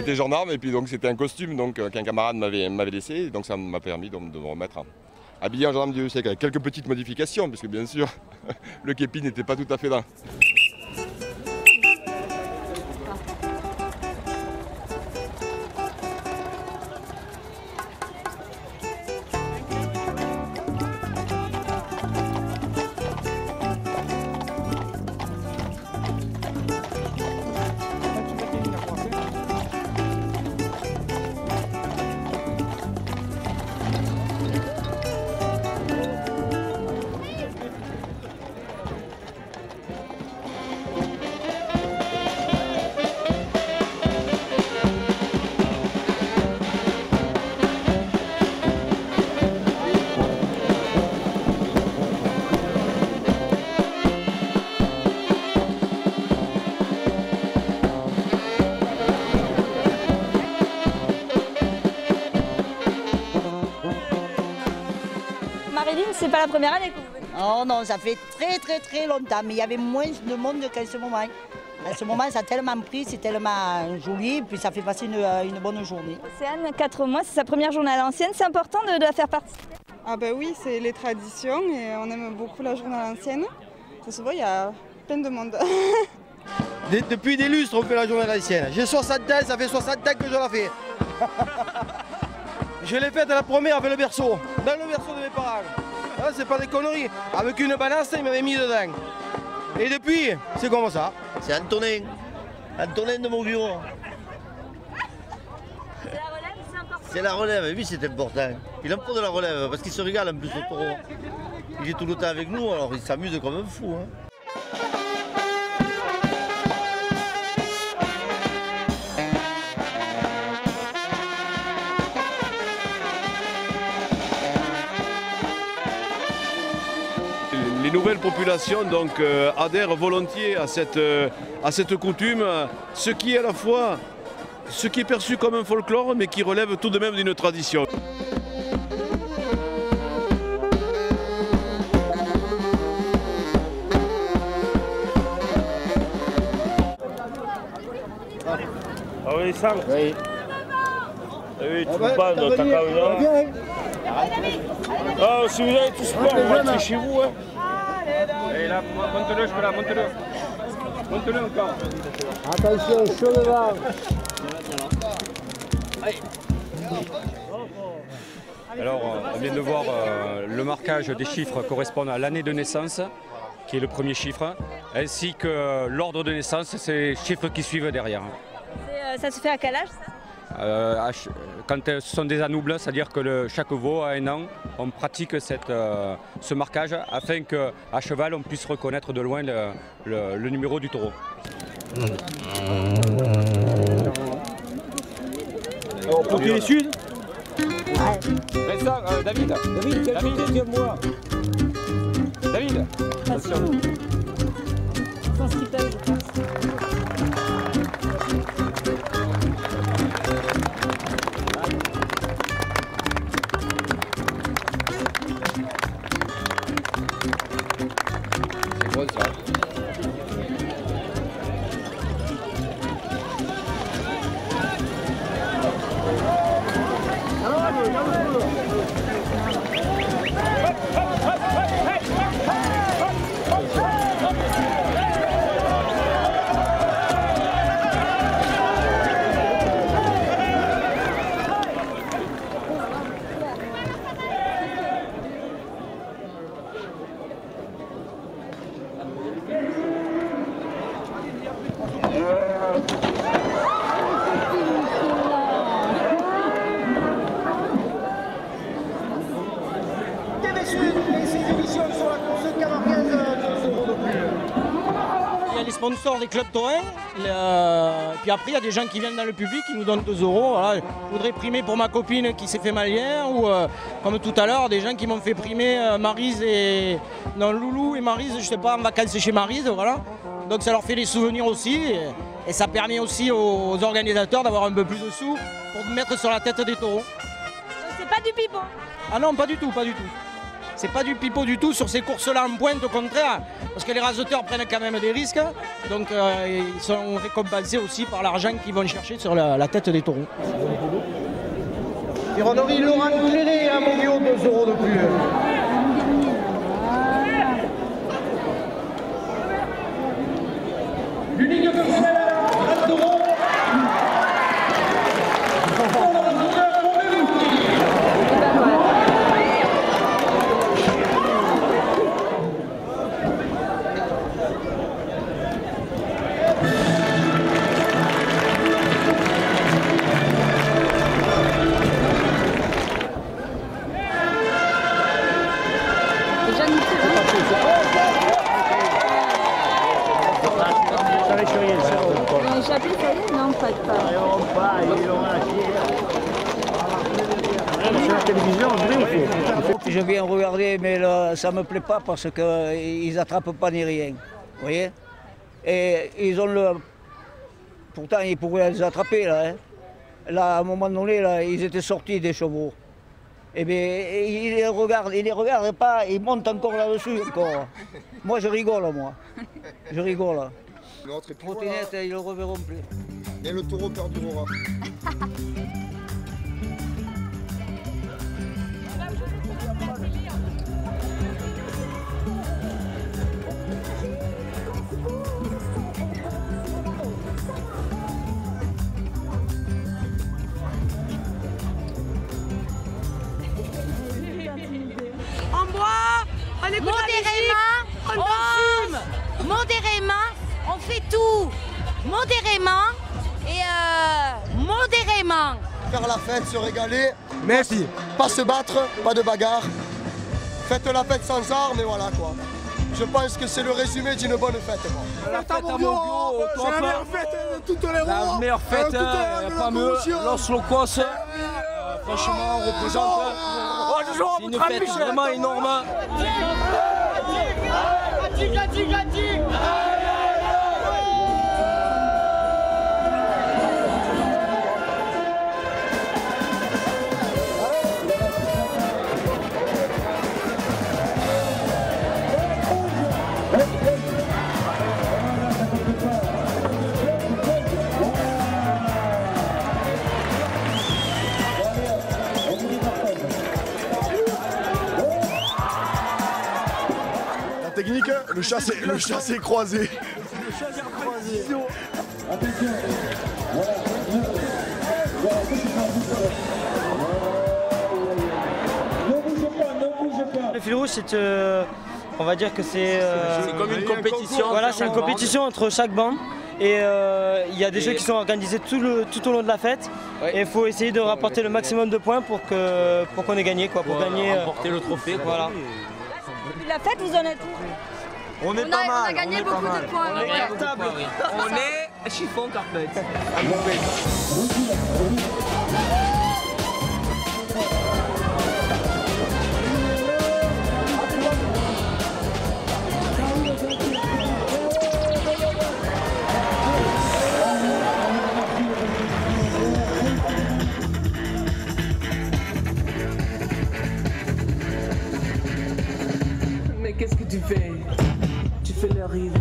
J'étais gendarme et puis donc c'était un costume qu'un camarade m'avait laissé, donc ça m'a permis de me remettre habillé en gendarme du siècle avec quelques petites modifications, puisque bien sûr le képi n'était pas tout à fait dans. Marilyn, c'est pas la première année que vous venez? Oh non, ça fait très longtemps, mais il y avait moins de monde qu'à ce moment. À ce moment, ça a tellement pris, c'est tellement joli, puis ça fait passer une bonne journée. Océane, 4 mois, c'est sa première journée à l'ancienne, c'est important de la faire participer? Ah ben oui, c'est les traditions et on aime beaucoup la journée à l'ancienne. Ça se voit, il y a plein de monde. Depuis des lustres, on fait la journée à l'ancienne. J'ai 60 ans, ça fait 60 ans que je la fais. Je l'ai faite à la première avec le berceau, dans le berceau de mes parents. Ah, c'est pas des conneries. Avec une balance, ils m'avaient mis dedans. Et depuis, c'est comme ça. C'est Antonin. Antonin de Montguillon. C'est la relève, c'est important? C'est la relève, oui c'est important. Il en faut de la relève parce qu'il se régale en plus au taureau. Il est tout le temps avec nous, alors il s'amuse comme un fou. Hein. Les nouvelles populations donc, adhèrent volontiers à cette coutume, ce qui est à la fois ce qui est perçu comme un folklore, mais qui relève tout de même d'une tradition. Ah oui, ça? Oui. Oui, tu peux pas dans ta camion. Ah, si vous avez tout ce sport, on va rentrer chez vous. Hein. Et là, monte-le, je peux là, monte-le. Monte-le encore. Attention, chaud devant. Alors, on vient de voir le marquage des chiffres correspondant à l'année de naissance, qui est le premier chiffre, ainsi que l'ordre de naissance, c'est les chiffres qui suivent derrière. Ça se fait à quel âge ça? Quand ce sont des annoubles, c'est-à-dire que chaque veau a un an, on pratique ce marquage afin qu'à cheval on puisse reconnaître de loin le numéro du taureau. On continue les sud. Vincent, David. David, moi. David. Attention. Sans skipper, je pense. C'est bon ça. Il y a les sponsors des clubs taurins, puis après il y a des gens qui viennent dans le public qui nous donnent 2 €. Voilà. Je voudrais primer pour ma copine qui s'est fait mal hier, ou comme tout à l'heure, des gens qui m'ont fait primer Maryse et. Non, Loulou et Maryse, je sais pas, en vacances chez Maryse, voilà. Donc ça leur fait des souvenirs aussi, et ça permet aussi aux organisateurs d'avoir un peu plus de sous pour mettre sur la tête des taureaux. C'est pas du pipeau? Ah non, pas du tout, pas du tout. c'est pas du pipeau du tout sur ces courses-là en pointe, au contraire, parce que les raseteurs prennent quand même des risques, donc ils sont récompensés aussi par l'argent qu'ils vont chercher sur la tête des taureaux. Pironerie Laurent Cléré à Moguio, 2 € de plus. L'unique personnelle à 30 €. Non, pas. Je viens regarder, mais là, ça ne me plaît pas parce qu'ils n'attrapent pas ni rien. Vous voyez? Et ils ont le. Pourtant, ils pourraient les attraper là. Hein. Là, à un moment donné, là, ils étaient sortis des chevaux. Eh bien, ils les regardent pas, ils montent encore là-dessus encore. Moi, je rigole, moi. Je rigole. L'autre est trottinette, ils le reverront plus. Et le taureau perdurera. On boit, on écoute modérément, on fume. Modérément, on fait tout. Modérément et modérément. Faire la fête, se régaler, mais pas se battre, pas de bagarre. Faites la fête sans armes et voilà quoi. Je pense que c'est le résumé d'une bonne fête. La fête à Moguio, c'est la meilleure fête de toutes les rois. La meilleure fête, il n'y a pas mieux. Los Locos, franchement, on représente. C'est une fête vraiment énorme. Technique, le chassé croisé. Le chassé croisé. Le fil rouge, c'est, on va dire que c'est comme une compétition. Voilà, c'est une compétition entre chaque bande. Et il y a des jeux qui sont organisés tout au long de la fête. Ouais. Et il faut essayer de rapporter le maximum de points pour qu'on ait gagné, quoi, pour gagner, remporter le trophée. Voilà. Depuis la fête, vous en êtes où? On a gagné beaucoup de points. On est cartable. On est chiffon carpet. Mais qu'est-ce que tu fais? Tu fais le rire.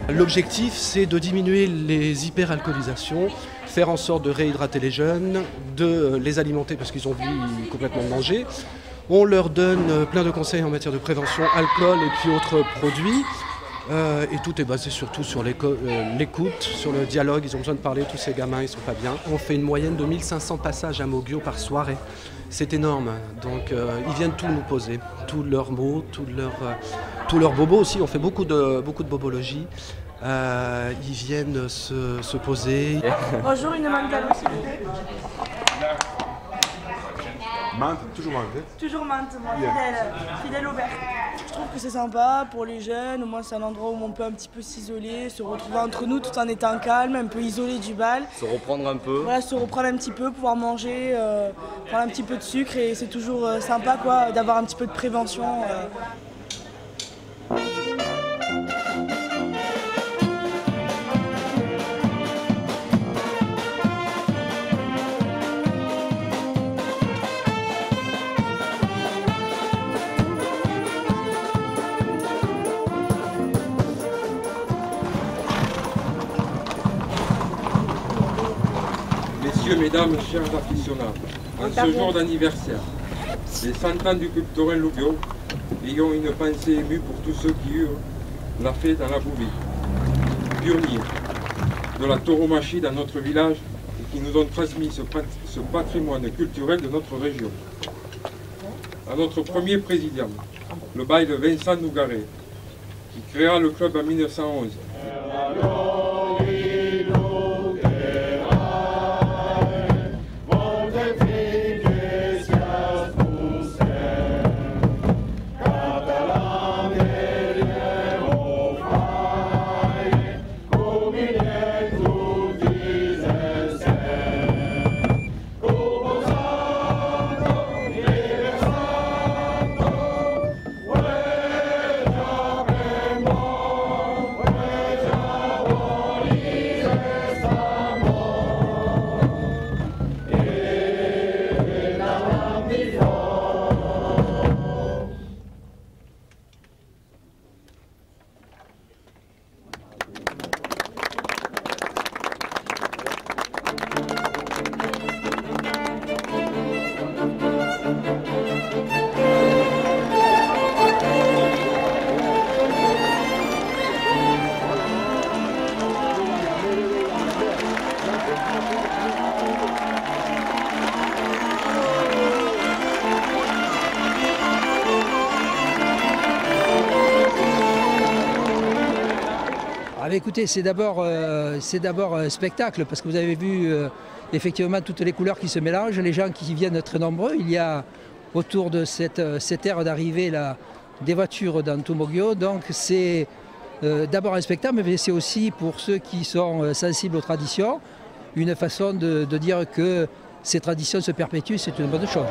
L'objectif, c'est de diminuer les hyperalcoolisations, faire en sorte de réhydrater les jeunes, de les alimenter parce qu'ils ont vu complètement de danger. On leur donne plein de conseils en matière de prévention, alcool et puis autres produits. Et tout est basé surtout sur l'écoute, sur le dialogue. Ils ont besoin de parler, tous ces gamins, ils sont pas bien. On fait une moyenne de 1500 passages à Moguio par soirée. C'est énorme. Donc ils viennent tout nous poser, tous leurs mots, tous leurs bobos aussi. On fait beaucoup de bobologie. Ils viennent se poser. Bonjour, une menthe s'il vous plaît. Menthe, toujours menthe. Toujours menthe, moi, fidèle au vert. trouve que c'est sympa pour les jeunes. Au moins, c'est un endroit où on peut un petit peu s'isoler, se retrouver entre nous tout en étant calme, un peu isolé du bal. Se reprendre un peu. Voilà, se reprendre un petit peu, pouvoir manger, prendre un petit peu de sucre et c'est toujours sympa quoi, d'avoir un petit peu de prévention. Messieurs, mesdames, chers aficionados, en ce jour d'anniversaire, les 100 ans du Club Taurin Louguiot, ayons une pensée émue pour tous ceux qui eurent la fée dans la boubée, pionniers de la tauromachie dans notre village et qui nous ont transmis ce patrimoine culturel de notre région. À notre premier président, le bail de Vincent Nougaret, qui créa le club en 1911. Écoutez, c'est d'abord un spectacle parce que vous avez vu effectivement toutes les couleurs qui se mélangent, les gens qui viennent très nombreux. Il y a autour de cette aire d'arrivée des voitures dans tout Moguio, donc c'est d'abord un spectacle, mais c'est aussi pour ceux qui sont sensibles aux traditions, une façon de dire que ces traditions se perpétuent, c'est une bonne chose.